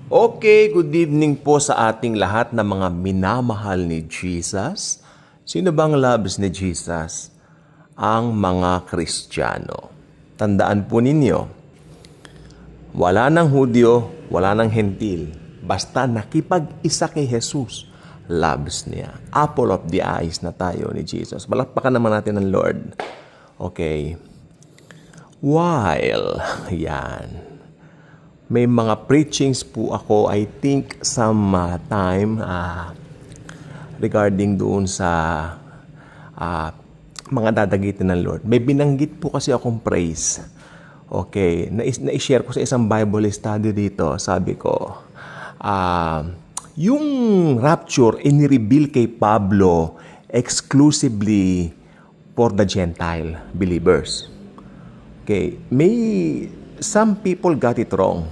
Okay, good evening po sa ating lahat na mga minamahal ni Jesus. Sino bang loves ni Jesus? Ang mga Kristiyano. Tandaan po ninyo, wala nang Hudyo, wala nang Hentil. Basta nakipag-isa kay Jesus, loves niya. Apple of the eyes na tayo ni Jesus. Palakpakan naman natin ang Lord. Okay. Yan. May mga preachings po ako, I think, some time regarding doon sa mga dadagitin ng Lord. May binanggit po kasi akong praise. Okay, na-share ko sa isang Bible study dito. Sabi ko, yung rapture, inireveal kay Pablo exclusively for the Gentile believers. Okay, some people got it wrong.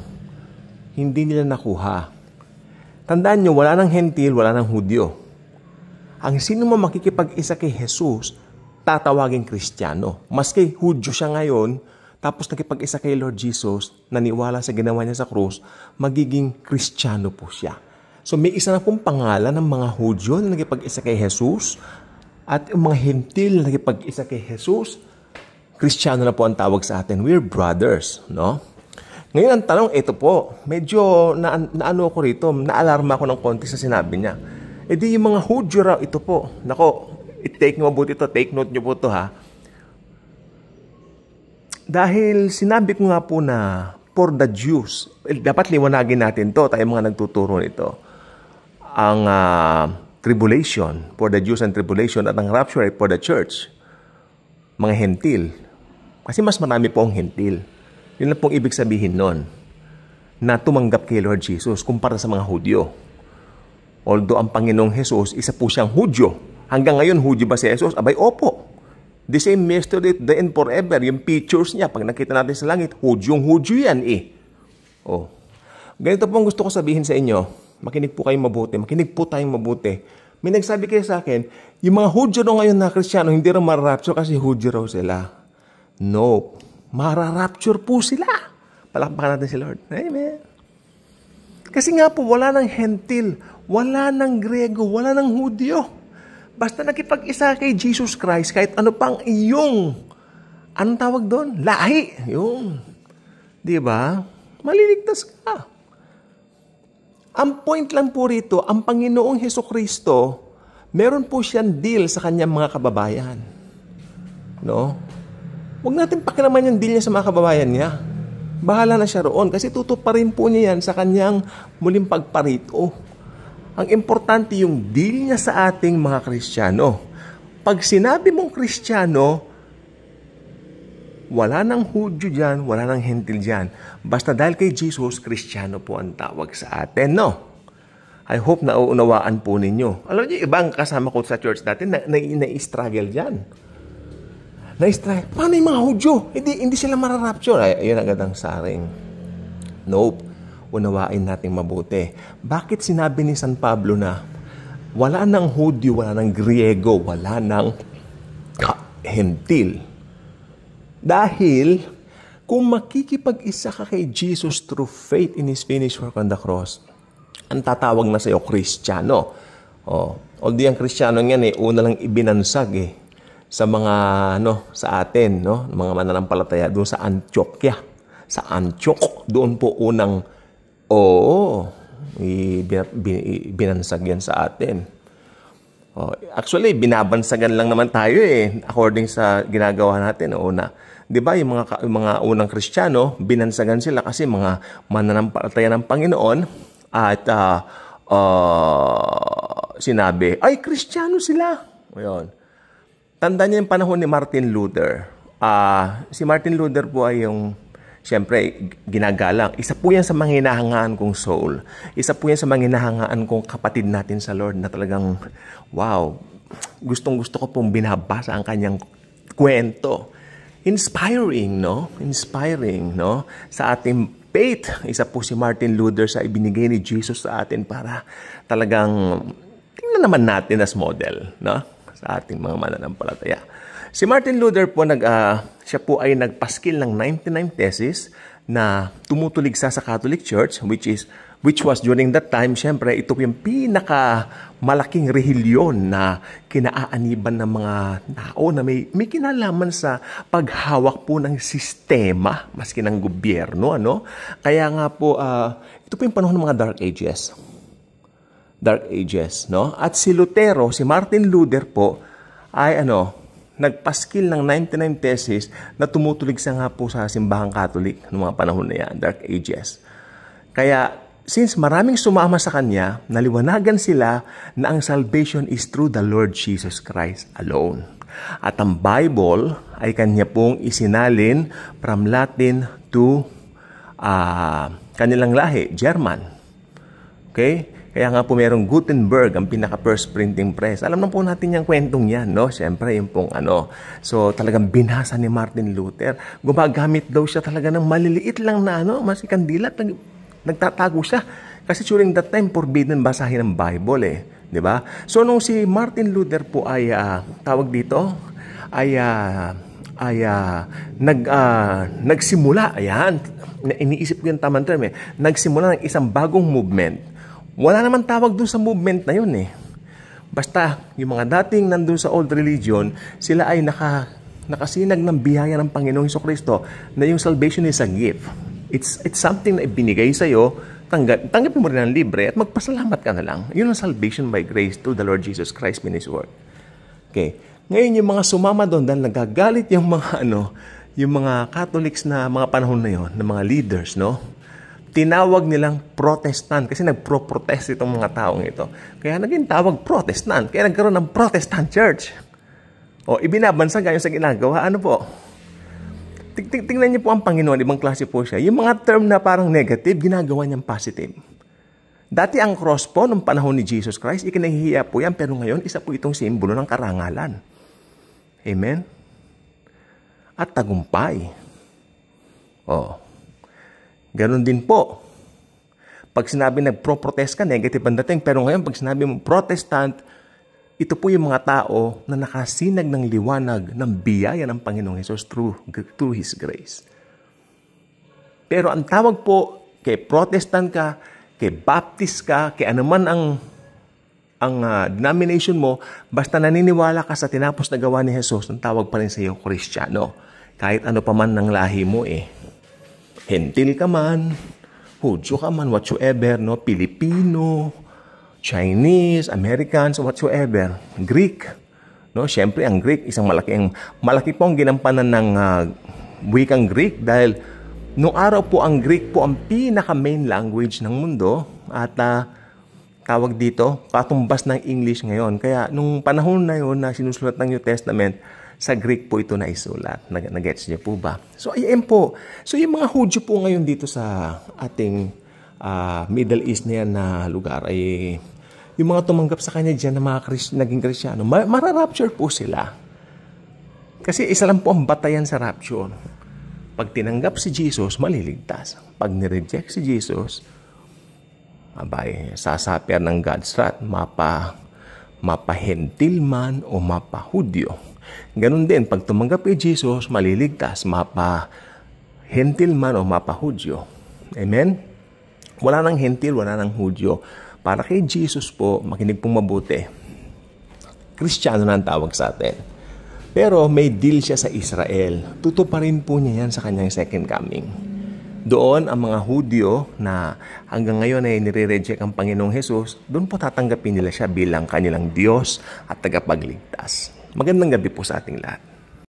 Hindi nila nakuha. Tandaan nyo, wala nang Hentil, wala nang Hudyo. Ang sino mo makikipag-isa kay Jesus, tatawaging Kristiyano. Maski Hudyo siya ngayon, tapos nakipag-isa kay Lord Jesus, naniwala sa ginawa niya sa krus, magiging Kristiyano po siya. So may isa na pong pangalan ng mga Hudyo na nakipag-isa kay Jesus, at yung mga Hentil na nakipag-isa kay Jesus, Kristiyano na po ang tawag sa atin. We're brothers, no? Ngayon ang tanong, ito po, medyo naano ko rito, naalarma ko ng konti sa sinabi niya. E di yung mga Hudyo raw, ito po. Nako, take note nyo po ito ha. Dahil sinabi ko nga po na for the Jews, dapat liwanagin natin to, tayo mga nagtuturo nito. Ang tribulation, for the Jews and tribulation, at ang rapture for the church, mga Hentil. Kasi mas marami po ang Hentil. Yun na pong ibig sabihin nun, na tumanggap kay Lord Jesus kumpara sa mga Hudyo. Although ang Panginoong Jesus, isa po siyang Hudyo. Hanggang ngayon, Hudyo ba si Jesus? Abay, opo. The same yesterday, the and forever. Yung pictures niya, pag nakita natin sa langit, Hudyong-Hudyo yan eh. Oh. Ganito po ang gusto ko sabihin sa inyo. Makinig po kayong mabuti. Makinig po tayong mabuti. May nagsabi kayo sa akin, yung mga Hudyo ngayon na Kristiyano, hindi rin mararapture kasi Hudyo raw sila. No. Mararapture po sila. Palakpakan natin si Lord. Amen. Kasi nga po, wala nang Hentil, wala nang Grego, wala nang Hudyo. Basta nakipag-isa kay Jesus Christ, kahit ano pang iyong, anong tawag doon? Lahi. Yung. Di ba? Maliligtas ka. Ang point lang po rito, ang Panginoong Hesukristo, meron po siyang deal sa kanyang mga kababayan. No? Huwag natin pakilaman yung deal niya sa mga kababayan niya. Bahala na siya roon kasi tutuparin po niya yan sa kanyang muling pagparito. Ang importante yung deal niya sa ating mga Kristiyano. Pag sinabi mong Kristiyano, wala nang Hudyo dyan, wala nang Hentil dyan. Basta dahil kay Jesus, Kristiyano po ang tawag sa atin, no? I hope na uunawaan po ninyo. Alam niyo, ibang kasama ko sa church dati na-struggle dyan. Paano yung mga Hudyo? Hindi sila mararapture. Ayun agad ang saring. Nope. Unawain natin mabuti. Bakit sinabi ni San Pablo na wala nang Hudyo, wala nang Griego, wala nang Hentil? Dahil kung makikipag-isa ka kay Jesus through faith in His finished work on the cross, ang tatawag na sa iyo, Kristiyano. Although yung Kristiyano yan una lang ibinansag sa mga sa atin, mga mananampalataya doon sa Antioquia. Sa Antioch, doon po unang binansag yan sa atin. Actually, binabansagan lang naman tayo according sa ginagawa natin una. 'Di ba, yung mga unang Kristiyano, binansagan sila kasi mga mananampalataya ng Panginoon at sinabi, ay Kristiyano sila. Ayun. Tandaan niyo yung panahon ni Martin Luther. Si Martin Luther po ay yung, siyempre, ginagalang. Isa po yan sa mga hinahangaan kong soul. Isa po yan sa mga hinahangaan kong kapatid natin sa Lord na talagang, wow, gustong-gusto ko pong binabasa ang kanyang kwento. Inspiring, no? Inspiring, no? Sa ating faith, isa po si Martin Luther sa ibinigay ni Jesus sa atin para talagang tingnan naman natin as model, no? Sa ating mga mananampalataya. Si Martin Luther po, siya po ay nagpaskil ng 99 theses na tumutuligsa sa Catholic Church, which was during that time, syempre, ito yung pinaka malaking rehilyon na kinaaaniban ng mga tao na may kinalaman sa paghawak po ng sistema, maski ng gobyerno, ano? Kaya nga po, ito po yung panahon ng mga Dark Ages. Dark Ages, no? At si Lutero, si Martin Luther po, ay nagpaskil ng 99 thesis na tumutuligsa nga po sa simbahang Catholic noong mga panahon na yan, Dark Ages. Kaya, since maraming sumama sa kanya, naliwanagan sila na ang salvation is through the Lord Jesus Christ alone. At ang Bible ay kanya pong isinalin from Latin to kanilang lahi, German. Okay? Kaya nga po merong Gutenberg, ang pinaka-first printing press. Alam na po natin yung kwentong yan, no? Siyempre, yung pong So, talagang binasa ni Martin Luther. Gumagamit daw siya talaga ng maliliit lang na mas kandilat. Nagtatago siya. Kasi during that time, forbidden basahin ng Bible eh. Di ba? So, nung si Martin Luther po ay, tawag dito, nagsimula, ayan, iniisip ko yung tamang term eh, nagsimula ng isang bagong movement. Wala naman tawag doon sa movement na yun eh. Basta, yung mga dating nandun sa old religion, sila ay nakasinag ng biyaya ng Panginoong Jesucristo na yung salvation is a gift. It's something na ibinigay sa'yo, tanggapin mo rin ng libre at magpasalamat ka na lang. Yun ang salvation by grace through the Lord Jesus Christ in His Word. Okay. Ngayon, yung mga sumama doon dahil nagagalit yung mga yung mga Catholics na mga panahon na yun, na mga leaders, no? Tinawag nilang Protestant kasi nagpro-protest itong mga taong ito. Kaya naging tawag Protestant. Kaya nagkaroon ng Protestant Church. O, ibinabansa gayon sa ginagawa. Ano po? Tingnan niyo po ang Panginoon, ibang klase po siya. Yung mga term na parang negative, ginagawa niyang positive. Dati ang cross po, nung panahon ni Jesus Christ, ikinahihiya po yan, pero ngayon, isa po itong simbolo ng karangalan. Amen? At tagumpay. O, ganon din po. Pag sinabi nagpro-protest ka, negative ang dating. Pero ngayon, pag sinabi mo Protestant, ito po yung mga tao na nakasinag ng liwanag ng biyaya ng Panginoong Hesus through His grace. Pero ang tawag po, kay Protestant ka, kay Baptist ka, kay anuman ang denomination mo, basta naniniwala ka sa tinapos na gawa ni Jesus, ang tawag pa rin sa iyo, Kristiyano. Kahit ano pa man ng lahi mo eh. Hentil ka man, Hudyo ka man, whatsoever, no? Pilipino, Chinese, Americans, whatsoever, Greek. No? Siyempre, ang Greek, isang malaki po ang ginampanan ng wikang Greek dahil noong araw po ang Greek po ang pinaka-main language ng mundo at tawag dito, katumbas ng English ngayon. Kaya nung panahon na yun na sinusulat ng New Testament, sa Greek po ito na isulat. Nag-gets niyo po ba? So, ayan po. So, yung mga Hudyo po ngayon dito sa ating Middle East na yan na lugar ay yung mga tumanggap sa kanya dyan na mga naging Kristyano, mararapture po sila. Kasi isa lang po ang batayan sa rapture. Pag tinanggap si Jesus, maliligtas. Pag nireject si Jesus, sasaper ng God's wrath, mapahentil man o mapahudyo. Ganon din, pag tumanggap kay Jesus, maliligtas, mapa-hentil man o mapa-Hudyo. Amen? Wala nang hentil, wala nang Hudyo. Para kay Jesus po, makinig pong mabuti. Kristiyano na ang tawag sa atin. Pero may deal siya sa Israel. Tutuparin po niya yan sa kanyang second coming. Doon, ang mga Hudyo na hanggang ngayon ay nire-reject ang Panginoong Jesus, doon po tatanggapin nila siya bilang kanilang Diyos at tagapagligtas. Magandang gabi po sa ating lahat.